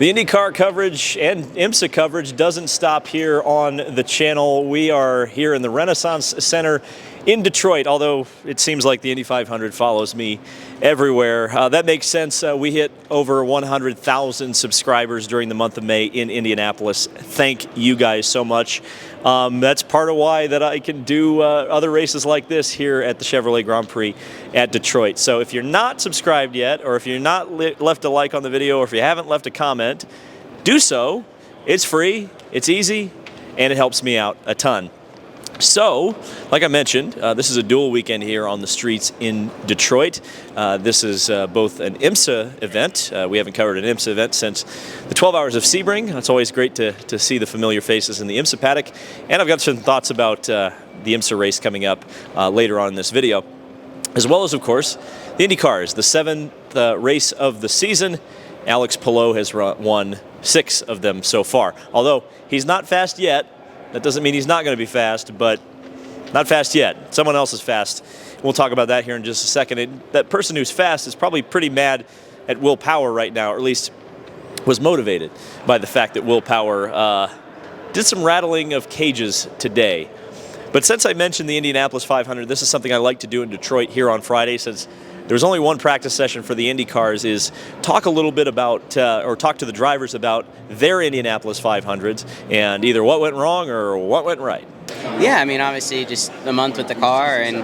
The IndyCar coverage and IMSA coverage doesn't stop here on the channel. We are here in the Renaissance Center in Detroit, although it seems like the Indy 500 follows me everywhere. That makes sense. We hit over 100,000 subscribers during the month of May in Indianapolis. Thank you guys so much. That's part of why that I can do other races like this here at the Chevrolet Grand Prix at Detroit. So if you're not subscribed yet, or if you're not left a like on the video, or if you haven't left a comment, do so. It's free, it's easy, and it helps me out a ton. So, like I mentioned, this is a dual weekend here on the streets in Detroit. This is both an IMSA event. We haven't covered an IMSA event since the 12 Hours of Sebring. It's always great to see the familiar faces in the IMSA paddock. And I've got some thoughts about the IMSA race coming up later on in this video. As well as, of course, the IndyCars, the 7th race of the season. Alex Palou has won 6 of them so far. Although he's not fast yet. That doesn't mean he's not going to be fast, but not fast yet. Someone else is fast. We'll talk about that here in just a second. That person who's fast is probably pretty mad at Will Power right now, or at least was motivated by the fact that Will Power did some rattling of cages today. But since I mentioned the Indianapolis 500, this is something I like to do in Detroit here on Friday, since there's only one practice session for the Indy cars, is talk a little bit about, or talk to the drivers about their Indianapolis 500s and either what went wrong or what went right. Yeah, I mean, obviously just a month with the car, and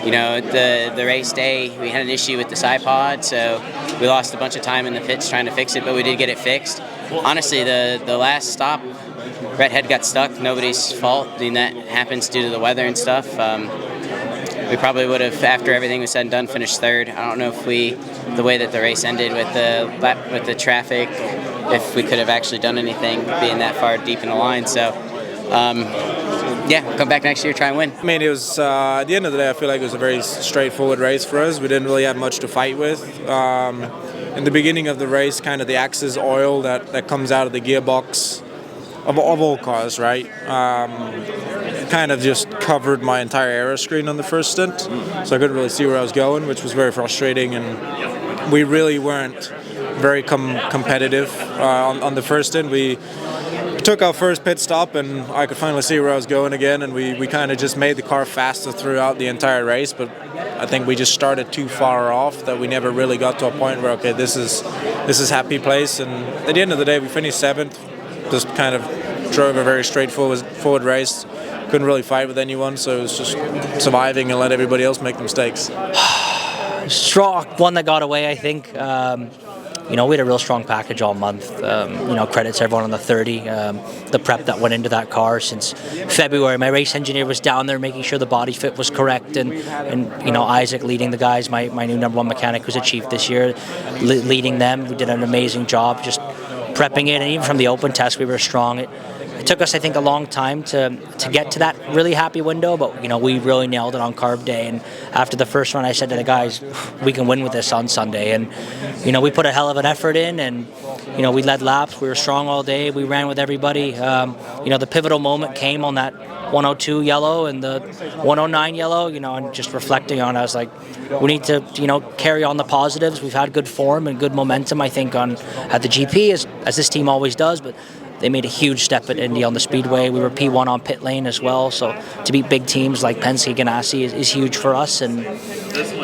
you know, the race day we had an issue with the side pod, so we lost a bunch of time in the pits trying to fix it, but we did get it fixed. Honestly, the last stop, Redhead got stuck. Nobody's fault. I mean, that happens due to the weather and stuff. We probably would have, after everything was said and done, finished third. I don't know if the way that the race ended with the traffic, if we could have actually done anything being that far deep in the line. So, yeah, come back next year, try and win. I mean, it was, at the end of the day, I feel like it was a very straightforward race for us. We didn't really have much to fight with. In the beginning of the race, kind of the axis oil that comes out of the gearbox of all cars, right? Kind of just covered my entire aero screen on the first stint, so I couldn't really see where I was going, which was very frustrating, and we really weren't very competitive on the first stint. We took our first pit stop and I could finally see where I was going again, and we kind of just made the car faster throughout the entire race, but I think we just started too far off that we never really got to a point where, okay, this is happy place. And at the end of the day, we finished 7th, just kind of drove a very straightforward race. Couldn't really fight with anyone, so it was just surviving and let everybody else make the mistakes. Strong one that got away, I think. You know, we had a real strong package all month. You know, credits everyone on the 30. The prep that went into that car since February. My race engineer was down there making sure the body fit was correct, and you know, Isaac leading the guys, my new #1 mechanic who's a chief this year, leading them. We did an amazing job just prepping it, and even from the open test we were strong. It took us, I think, a long time to get to that really happy window, but you know, we really nailed it on carb day. And after the first run, I said to the guys, we can win with this on Sunday. And you know, we put a hell of an effort in, and you know, we led laps. We were strong all day. We ran with everybody. You know, the pivotal moment came on that 102 yellow and the 109 yellow. You know, and just reflecting on it, I was like, we need to, you know, carry on the positives. We've had good form and good momentum, I think, at the GP, as this team always does, but they made a huge step at Indy on the Speedway. We were P1 on pit lane as well, so to beat big teams like Penske, Ganassi is huge for us, and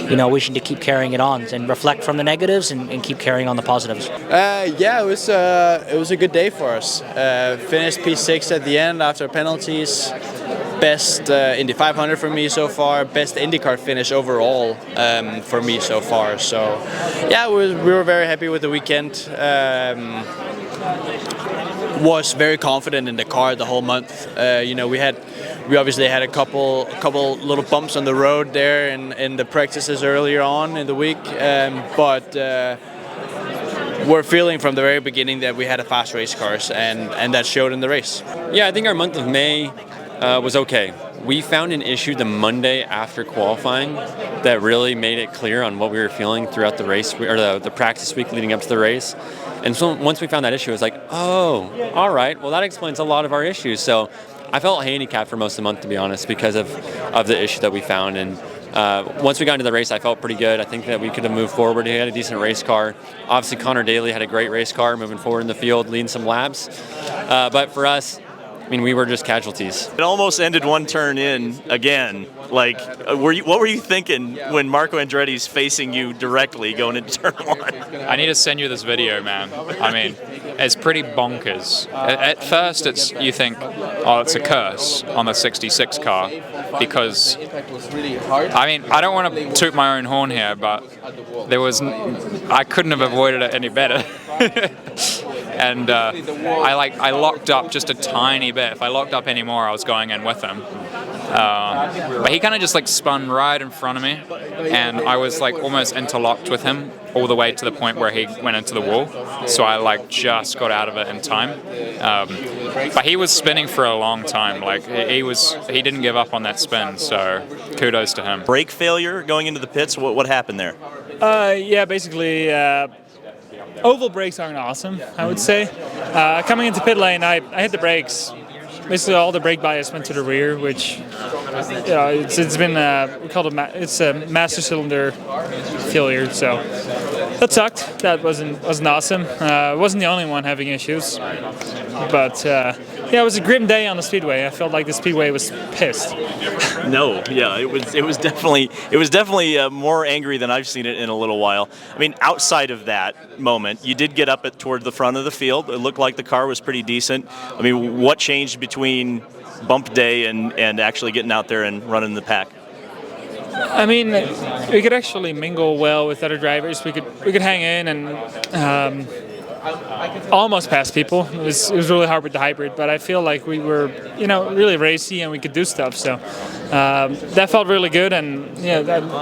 you know, we should keep carrying it on and reflect from the negatives and keep carrying on the positives. Yeah, it was a good day for us. Finished P6 at the end after penalties. Best Indy 500 for me so far. Best IndyCar finish overall for me so far. So yeah, we were very happy with the weekend. Was very confident in the car the whole month. You know, we obviously had a couple little bumps on the road there in the practices earlier on in the week, but we're feeling from the very beginning that we had a fast race cars, and that showed in the race. Yeah, I think our month of May was okay. We found an issue the Monday after qualifying that really made it clear on what we were feeling throughout the race, or the practice week leading up to the race. And so once we found that issue, it was like, oh, all right, well, that explains a lot of our issues. So I felt handicapped for most of the month, to be honest, because of the issue that we found. And Once we got into the race, I felt pretty good. I think that we could have moved forward. He had a decent race car. Obviously, Connor Daly had a great race car moving forward in the field, leading some laps. But for us, I mean, we were just casualties. It almost ended one turn in again. Like, what were you thinking when Marco Andretti's facing you directly going into turn one? I need to send you this video, man. I mean, it's pretty bonkers. At first, you think, oh, it's a curse on the 66 car, because, I mean, I don't want to toot my own horn here, but I couldn't have avoided it any better. And I locked up just a tiny bit. If I locked up any more, I was going in with him. But he kind of just like spun right in front of me, and I was like almost interlocked with him all the way to the point where he went into the wall. So I like just got out of it in time. But he was spinning for a long time. Like he didn't give up on that spin. So kudos to him. Brake failure going into the pits. What happened there? Yeah, basically. Oval brakes aren't awesome, I would say. Coming into pit lane, I hit the brakes. Basically, all the brake bias went to the rear, which it's been we call it it's a master cylinder failure. So that sucked. That wasn't awesome. Wasn't the only one having issues, but yeah, it was a grim day on the speedway. I felt like the speedway was pissed. No, yeah, it was definitely more angry than I've seen it in a little while. I mean, outside of that moment, you did get up toward the front of the field. It looked like the car was pretty decent. I mean, what changed between bump day and actually getting out there and running the pack? I mean, we could actually mingle well with other drivers. We could hang in and almost pass people. It was really hard with the hybrid, but I feel like we were really racy and we could do stuff. So that felt really good, and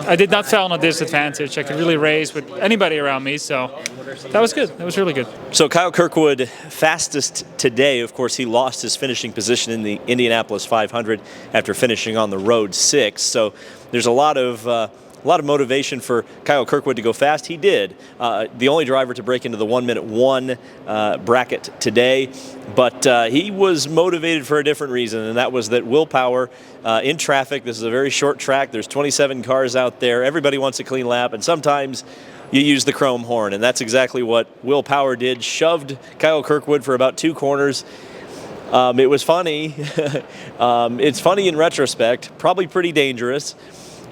I did not feel on a disadvantage. I could really race with anybody around me, so that was good. That was really good. So Kyle Kirkwood, fastest today. Of course, he lost his finishing position in the Indianapolis 500 after finishing on the road 6. So there's a lot of motivation for Kyle Kirkwood to go fast. He did. The only driver to break into the 1:01 bracket today, but he was motivated for a different reason, and that was that Will Power in traffic. This is a very short track. There's 27 cars out there. Everybody wants a clean lap, and sometimes you use the chrome horn, and that's exactly what Will Power did. Shoved Kyle Kirkwood for about 2 corners. It was funny. It's funny in retrospect, probably pretty dangerous.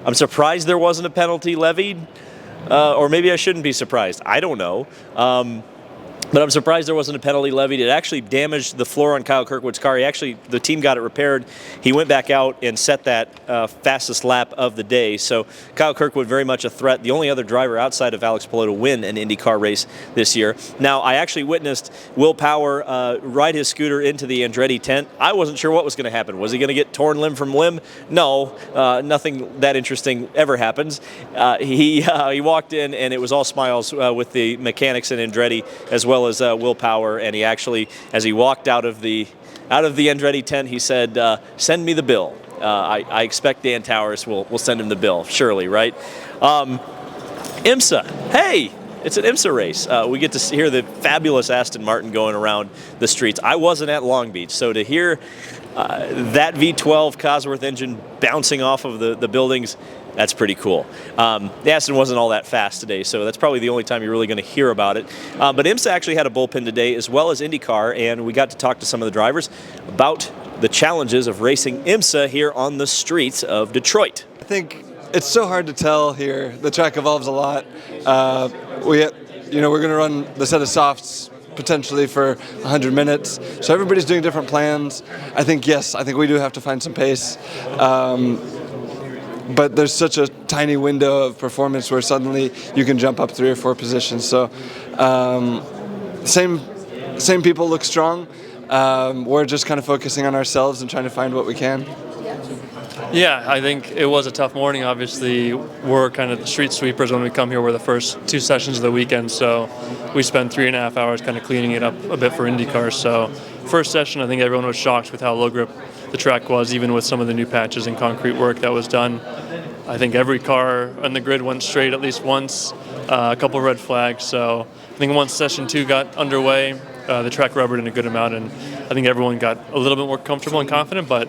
I'm surprised there wasn't a penalty levied, or maybe I shouldn't be surprised. I don't know. But I'm surprised there wasn't a penalty levied. It actually damaged the floor on Kyle Kirkwood's car. The team got it repaired. He went back out and set that fastest lap of the day. So Kyle Kirkwood very much a threat. The only other driver outside of Alex Palou to win an IndyCar race this year. Now, I actually witnessed Will Power ride his scooter into the Andretti tent. I wasn't sure what was going to happen. Was he going to get torn limb from limb? No, nothing that interesting ever happens. He walked in, and it was all smiles with the mechanics in Andretti as well as Will Power, and he actually, as he walked out of the Andretti tent, he said, "Send me the bill." I expect Dan Towers will send him the bill, surely, right? IMSA, hey, it's an IMSA race. We get to hear the fabulous Aston Martin going around the streets. I wasn't at Long Beach, so to hear that V12 Cosworth engine bouncing off of the buildings, that's pretty cool. The Aston wasn't all that fast today, so that's probably the only time you're really going to hear about it. But IMSA actually had a bullpen today, as well as IndyCar, and we got to talk to some of the drivers about the challenges of racing IMSA here on the streets of Detroit. I think it's so hard to tell here. The track evolves a lot. We're going to run the set of softs potentially for 100 minutes. So everybody's doing different plans. I think we do have to find some pace. But there's such a tiny window of performance where suddenly you can jump up 3 or 4 positions. So same people look strong. We're just kind of focusing on ourselves and trying to find what we can. Yeah, I think it was a tough morning. Obviously, we're kind of the street sweepers when we come here. We're the first 2 sessions of the weekend, so we spent 3.5 hours kind of cleaning it up a bit for IndyCar. So first session, I think everyone was shocked with how low grip the track was, even with some of the new patches and concrete work that was done. I think every car on the grid went straight at least once, a couple red flags. So I think once session 2 got underway, the track rubbered in a good amount, and I think everyone got a little bit more comfortable and confident, but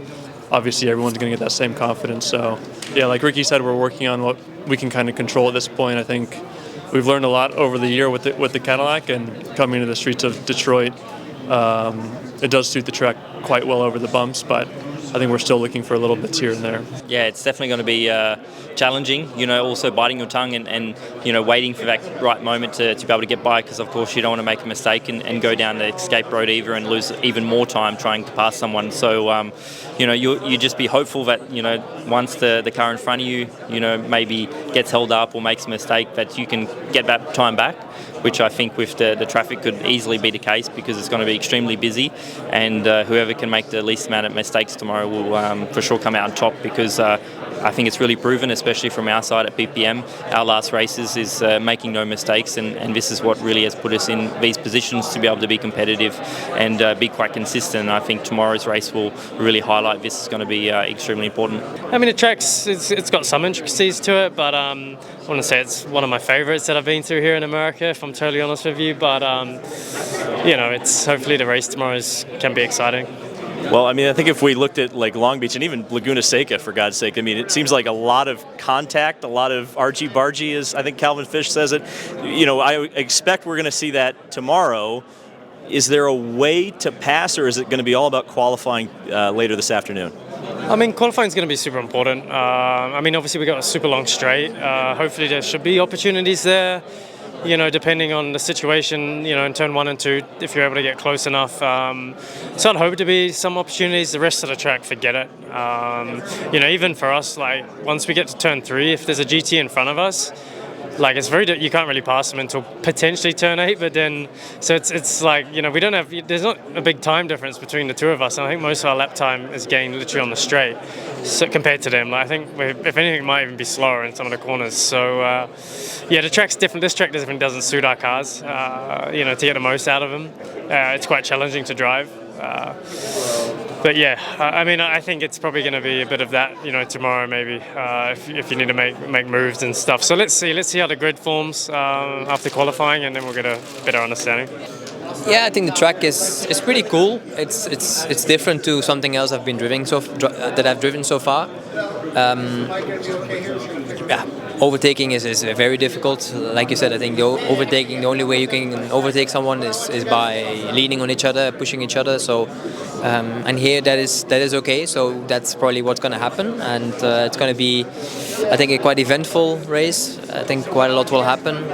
obviously everyone's going to get that same confidence. So, yeah, like Ricky said, we're working on what we can kind of control at this point. I think we've learned a lot over the year with the Cadillac, and coming to the streets of Detroit, it does suit the track quite well over the bumps, but I think we're still looking for little bits here and there. Yeah, it's definitely going to be challenging, also biting your tongue and waiting for that right moment to be able to get by, because of course you don't want to make a mistake and go down the escape road either and lose even more time trying to pass someone. So, you just be hopeful that, once the car in front of you, maybe gets held up or makes a mistake, that you can get that time back, which I think with the traffic could easily be the case, because it's going to be extremely busy, and whoever can make the least amount of mistakes tomorrow will for sure come out on top, because I think it's really proven, especially from our side at BPM, our last races is making no mistakes, and this is what really has put us in these positions to be able to be competitive and be quite consistent. I think tomorrow's race will really highlight this. Is going to be extremely important. I mean, the track's it's got some intricacies to it, but I want to say it's one of my favourites that I've been through here in America, if I'm totally honest with you. But it's hopefully the race tomorrow can be exciting. Well, I mean, I think if we looked at like Long Beach and even Laguna Seca, for God's sake, I mean, it seems like a lot of contact, a lot of argy-bargy, as I think Calvin Fish says it. I expect we're going to see that tomorrow. Is there a way to pass, or is it going to be all about qualifying later this afternoon? I mean, qualifying is going to be super important. Obviously we got a super long straight. Hopefully there should be opportunities there. Depending on the situation, in turn 1 and 2, if you're able to get close enough. So I'd hope to be some opportunities. The rest of the track, forget it. Even for us, like once we get to turn 3, if there's a GT in front of us, like you can't really pass them until potentially turn 8. But then, so it's like we don't have. There's not a big time difference between the two of us. And I think most of our lap time is gained literally on the straight, so compared to them. Like, I think if anything, it might even be slower in some of the corners. So the track's different. This track doesn't suit our cars. To get the most out of them, it's quite challenging to drive. But yeah, I think it's probably going to be a bit of that, tomorrow maybe, if you need to make moves and stuff. So let's see how the grid forms after qualifying, and then we'll get a better understanding. Yeah, I think the track is pretty cool. It's different to something else I've been driven so far. Overtaking is very difficult. Like you said, I think the only way you can overtake someone is by leaning on each other, pushing each other. So, and here that is okay. So that's probably what's going to happen, and it's going to be, I think, a quite eventful race. I think quite a lot will happen.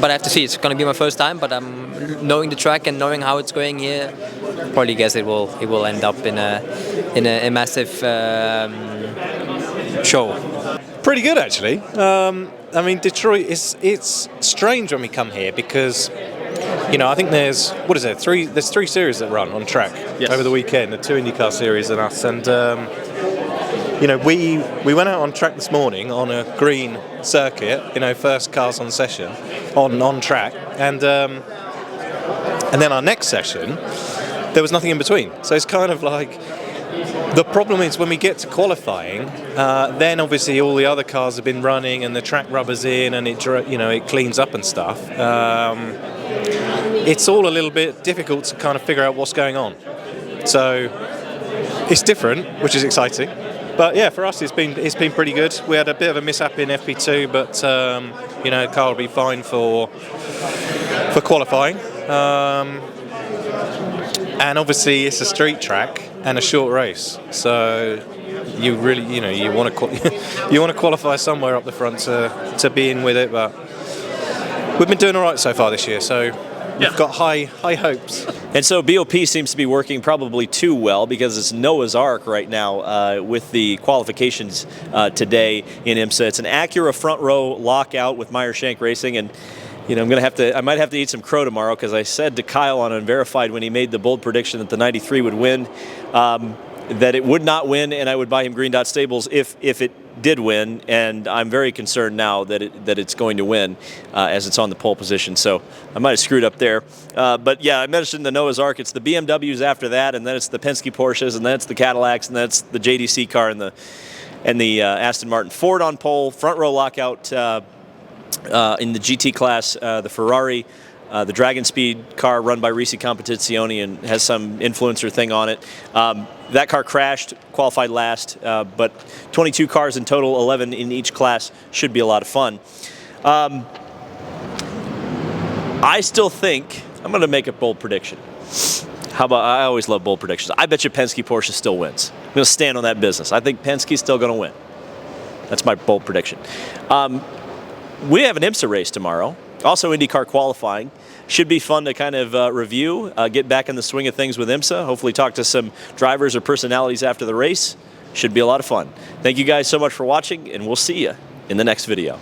But I have to see. It's going to be my first time, but knowing the track and knowing how it's going here, probably guess it will end up in a massive show. Pretty good, actually. Detroit it's strange when we come here because I think there's three series that run on track over the weekend, the 2 IndyCar series and us, and we went out on track this morning on a green circuit, first cars on session on track, and then our next session there was nothing in between, so it's kind of like. The problem is when we get to qualifying, then obviously all the other cars have been running and the track rubber's in and it cleans up and stuff. It's all a little bit difficult to kind of figure out what's going on. So it's different, which is exciting. But yeah, for us it's been pretty good. We had a bit of a mishap in FP2, but car will be fine for qualifying. And obviously it's a street track and a short race, so you really you want to qualify somewhere up the front to be in with it. But we've been doing all right so far this year, so we've got high hopes. And so BOP seems to be working probably too well, because it's Noah's Ark right now with the qualifications today in IMSA. It's an Acura front row lockout with Meyer Shank Racing, and I might have to eat some crow tomorrow, because I said to Kyle on Unverified when he made the bold prediction that the 93 would win, that it would not win, and I would buy him Green Dot Stables if it did win. And I'm very concerned now that it's going to win, as it's on the pole position. So I might have screwed up there. But yeah, I mentioned the Noah's Ark. It's the BMWs after that, and then it's the Penske Porsches, and then it's the Cadillacs, and then it's the JDC car and the Aston Martin. Ford on pole, front row lockout. In the GT class, the Ferrari the Dragon Speed car run by Risi Competizione and has some influencer thing on it. That car crashed, qualified last, but 22 cars in total, 11 in each class, should be a lot of fun. I still think, I'm going to make a bold prediction. How about, I always love bold predictions. I bet you Penske Porsche still wins. I'm going to stand on that business. I think Penske's still going to win. That's my bold prediction. We have an IMSA race tomorrow. Also IndyCar qualifying. Should be fun to kind of review, get back in the swing of things with IMSA. Hopefully talk to some drivers or personalities after the race. Should be a lot of fun. Thank you guys so much for watching, and we'll see you in the next video.